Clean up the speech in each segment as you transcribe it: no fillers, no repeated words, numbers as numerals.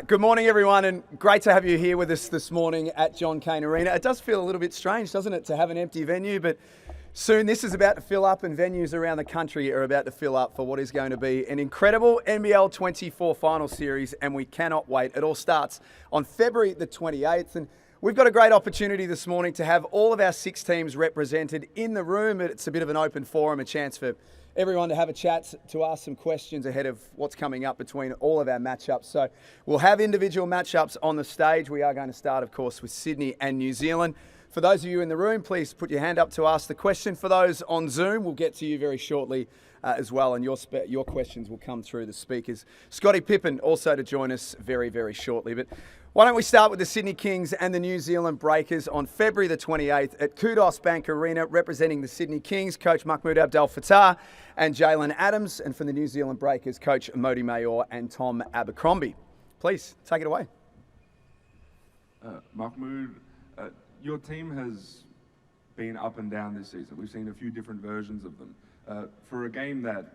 Good morning, everyone, and great to have you here with us this morning at John Cain Arena. It does feel a little bit strange, doesn't it, to have an empty venue, but soon this is about to fill up and venues around the country are about to fill up for what is going to be an incredible NBL24 Finals series, and we cannot wait. It all starts on February the 28th, and we've got a great opportunity this morning to have all of our 6 teams represented in the room. It's a bit of an open forum, a chance for everyone to have a chat, to ask some questions ahead of what's coming up between all of our matchups. So we'll have individual matchups on the stage. We are going to start, of course, with Sydney and New Zealand. For those of you in the room, please put your hand up to ask the question. For those on Zoom, we'll get to you very shortly as well, and your questions will come through the speakers. Scotty Pippen also to join us very, very shortly. But why don't we start with the Sydney Kings and the New Zealand Breakers on February the 28th at Kudos Bank Arena, representing the Sydney Kings, Coach Mahmoud Abdel-Fattah and Jalen Adams, and from the New Zealand Breakers, Coach Modi Mayor and Tom Abercrombie. Please, take it away. Mahmoud, your team has been up and down this season. We've seen a few different versions of them. For a game that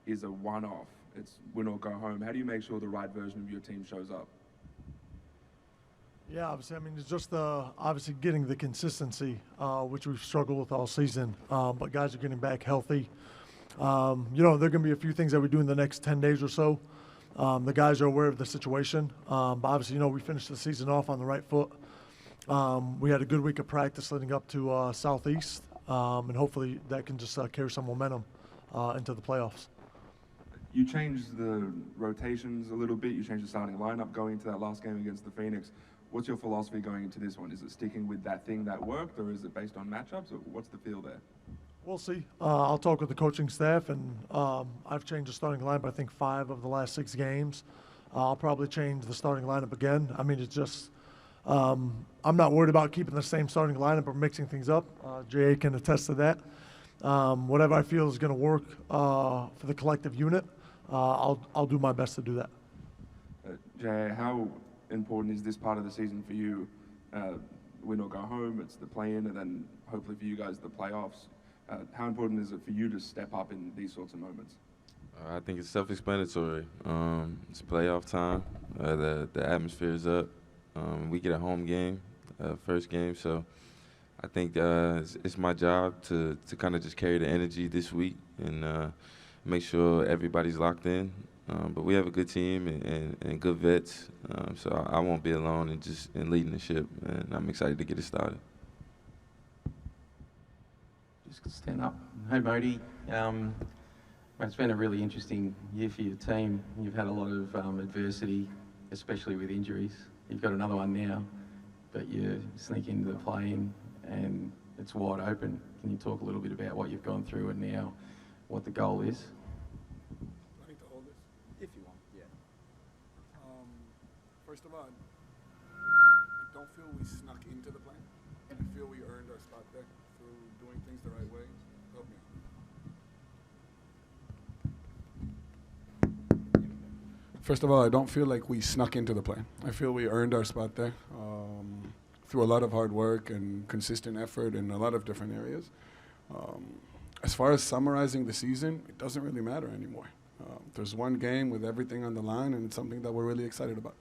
is a one-off, it's win or go home, how do you make sure the right version of your team shows up? Yeah, obviously, it's just obviously getting the consistency, which we've struggled with all season. But guys are getting back healthy. There are going to be a few things that we do in the next 10 days or so. The guys are aware of the situation. But obviously, we finished the season off on the right foot. We had a good week of practice leading up to Southeast, and hopefully that can just carry some momentum into the playoffs. You changed the rotations a little bit. You changed the starting lineup going into that last game against the Phoenix. What's your philosophy going into this one? Is it sticking with that thing that worked, or is it based on matchups, or what's the feel there? We'll see. I'll talk with the coaching staff, and I've changed the starting lineup, I think, 5 of the last 6 games. I'll probably change the starting lineup again. it's just I'm not worried about keeping the same starting lineup or mixing things up. J.A. can attest to that. Whatever I feel is going to work for the collective unit, I'll do my best to do that. J.A., how important is this part of the season for you? Win or go home, it's the play-in, and then hopefully for you guys the playoffs. How important is it for you to step up in these sorts of moments? I think it's self-explanatory. It's playoff time. The atmosphere is up. We get a home game, first game, so I think it's my job to kind of just carry the energy this week and make sure everybody's locked in. But we have a good team and good vets, so I won't be alone in leading the ship, and I'm excited to get it started. Just stand up. Hey, Modi. It's been a really interesting year for your team. You've had a lot of adversity, especially with injuries. You've got another one now, but you sneak into the play-in and it's wide open. Can you talk a little bit about what you've gone through and now what the goal is? I need to hold this. If you want, yeah. First of all, I don't feel we snuck into the plan. I feel we earned our spot there through doing things the right way. Help me. First of all, I don't feel like we snuck into the play. I feel we earned our spot there through a lot of hard work and consistent effort in a lot of different areas. As far as summarizing the season, it doesn't really matter anymore. There's one game with everything on the line, and it's something that we're really excited about.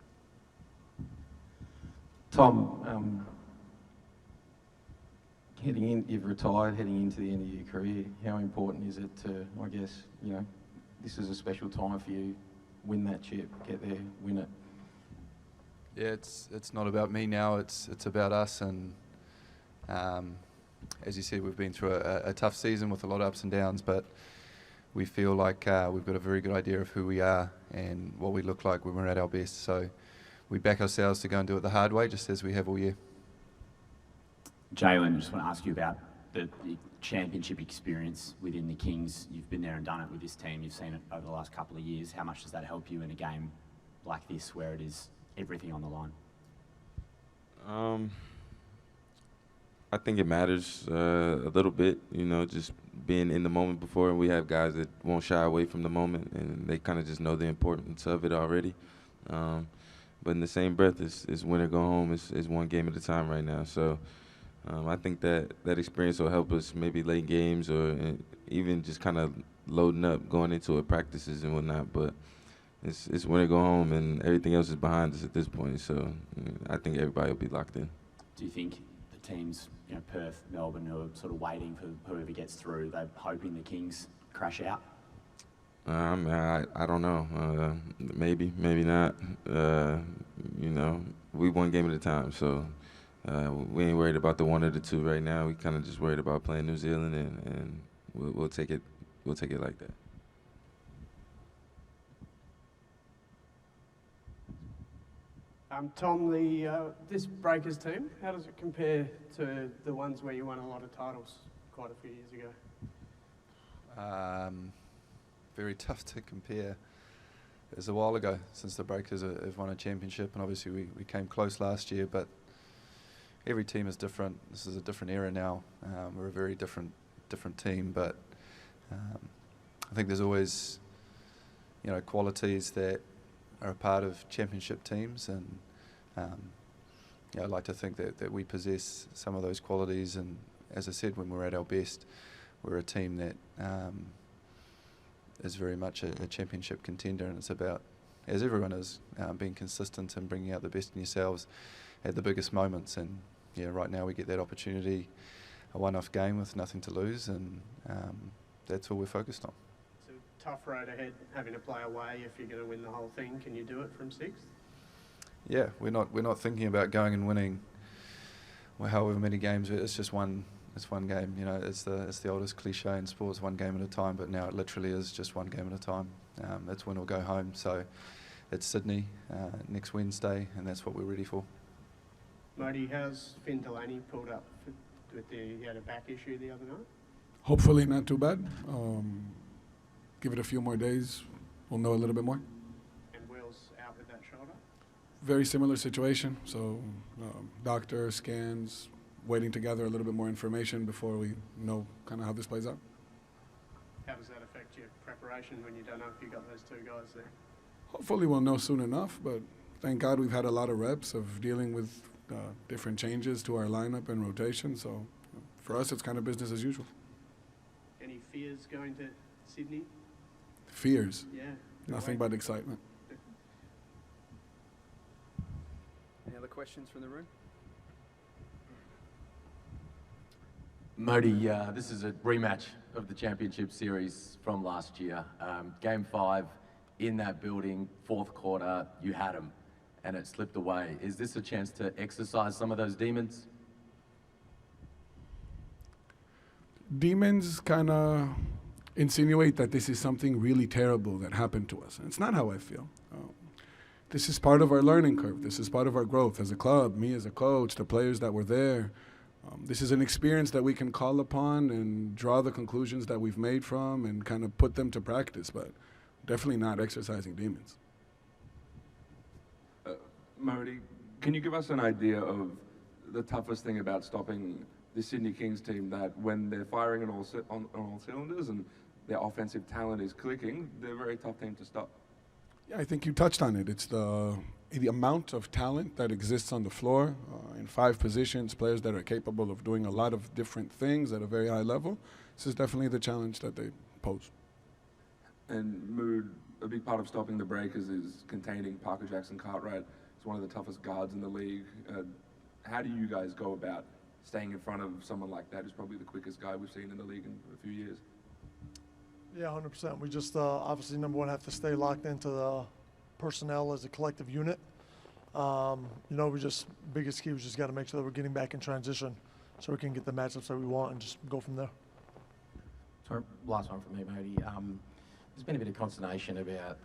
Tom, you've retired, heading into the end of your career. How important is it to, I guess, this is a special time for you, win that chip, get there, win it? Yeah, it's not about me now, it's about us, and as you said, we've been through a tough season with a lot of ups and downs, but we feel like we've got a very good idea of who we are and what we look like when we're at our best. So we back ourselves to go and do it the hard way, just as we have all year. Jalen, I just want to ask you about the championship experience within the Kings. You've been there and done it with this team. You've seen it over the last couple of years. How much does that help you in a game like this where it is everything on the line? I think it matters a little bit, just being in the moment before. And we have guys that won't shy away from the moment, and they kind of just know the importance of it already. But in the same breath, it's win or go home. It's one game at a time right now. So I think that experience will help us maybe late games or even just kind of loading up, going into it, practices and whatnot. But it's win or go home, and everything else is behind us at this point. So I think everybody will be locked in. Do you think the teams, Perth, Melbourne, who are sort of waiting for whoever gets through, they're hoping the Kings crash out? I don't know. Maybe not. We one game at a time, so we ain't worried about the one or the two right now. We kind of just worried about playing New Zealand, and we'll take it. We'll take it like that. Tom, this Breakers team, how does it compare to the ones where you won a lot of titles quite a few years ago? Very tough to compare. It was a while ago since the Breakers have won a championship, and obviously we came close last year, but every team is different. This is a different era now. We're a very different team, but I think there's always qualities that are a part of championship teams, and I'd like to think that we possess some of those qualities. And as I said, when we're at our best, we're a team that is very much a championship contender, and it's about, as everyone is, being consistent and bringing out the best in yourselves at the biggest moments. And right now we get that opportunity, a one-off game with nothing to lose, and that's all we're focused on. It's a tough road ahead, having to play away if you're going to win the whole thing. Can you do it from sixth? Yeah, we're not thinking about going and winning however many games. It's just one. It's one game. It's the oldest cliche in sports, one game at a time. But now it literally is just one game at a time. That's win or go home. So it's Sydney next Wednesday, and that's what we're ready for. Modi, how's Finn Delaney pulled up he had a back issue the other night? Hopefully not too bad. Give it a few more days, we'll know a little bit more. And Will's out with that shoulder? Very similar situation. So doctor, scans, waiting to gather a little bit more information before we know kind of how this plays out. How does that affect your preparation when you don't know if you've got those two guys there? Hopefully we'll know soon enough, but thank God we've had a lot of reps of dealing with different changes to our lineup and rotation. So for us, it's kind of business as usual. Any fears going to Sydney? Fears? Yeah. Nothing but excitement. Any other questions from the room? Modi, this is a rematch of the championship series from last year. Game 5, in that building, fourth quarter, you had them, and it slipped away. Is this a chance to exercise some of those demons? Demons kind of insinuate that this is something really terrible that happened to us. And it's not how I feel. This is part of our learning curve. This is part of our growth as a club, me as a coach, the players that were there. This is an experience that we can call upon and draw the conclusions that we've made from and kind of put them to practice, but definitely not exercising demons. Modi, can you give us an idea of the toughest thing about stopping the Sydney Kings team, that when they're firing on all cylinders and their offensive talent is clicking, they're a very tough team to stop? Yeah, I think you touched on it. It's the amount of talent that exists on the floor in 5 positions, players that are capable of doing a lot of different things at a very high level. This is definitely the challenge that they pose. And Mood, a big part of stopping the Breakers is containing Parker Jackson-Cartwright. He's one of the toughest guards in the league. How do you guys go about staying in front of someone like that, who's probably the quickest guy we've seen in the league in a few years? Yeah, 100%. We just obviously, number one, have to stay locked into the personnel as a collective unit. Biggest key, we just got to make sure that we're getting back in transition so we can get the matchups that we want and just go from there. Sorry, last one from me, Modi. There's been a bit of consternation about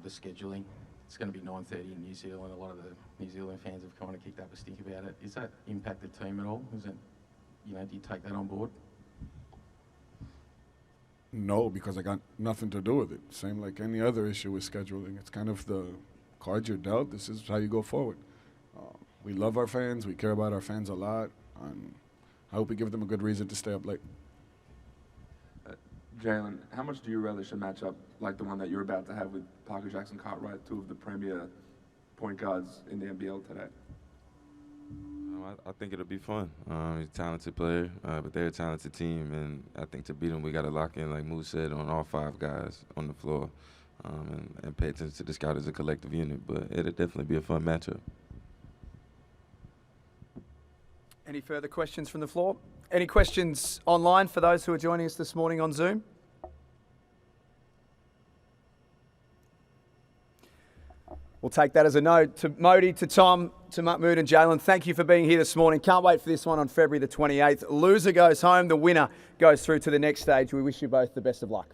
the scheduling. It's going to be 9:30 in New Zealand. A lot of the New Zealand fans have kind of kicked up a stink about it. Does that impact the team at all? Is it, do you take that on board? No, because I got nothing to do with it. Same like any other issue with scheduling. It's kind of the cards you're dealt. This is how you go forward. We love our fans. We care about our fans a lot. And I hope we give them a good reason to stay up late. Jalen, how much do you relish a matchup like the one that you're about to have with Parker Jackson-Cartwright, 2 of the premier point guards in the NBL today? I think it'll be fun. He's a talented player, but they're a talented team, and I think to beat them, we got to lock in, like Moose said, on all 5 guys on the floor. and pay attention to the scout as a collective unit. But it'll definitely be a fun matchup. Any further questions from the floor? Any questions online for those who are joining us this morning on Zoom? We'll take that as a no. To Modi, to Tom, to Mahmood and Jalen, thank you for being here this morning. Can't wait for this one on February the 28th. Loser goes home, the winner goes through to the next stage. We wish you both the best of luck.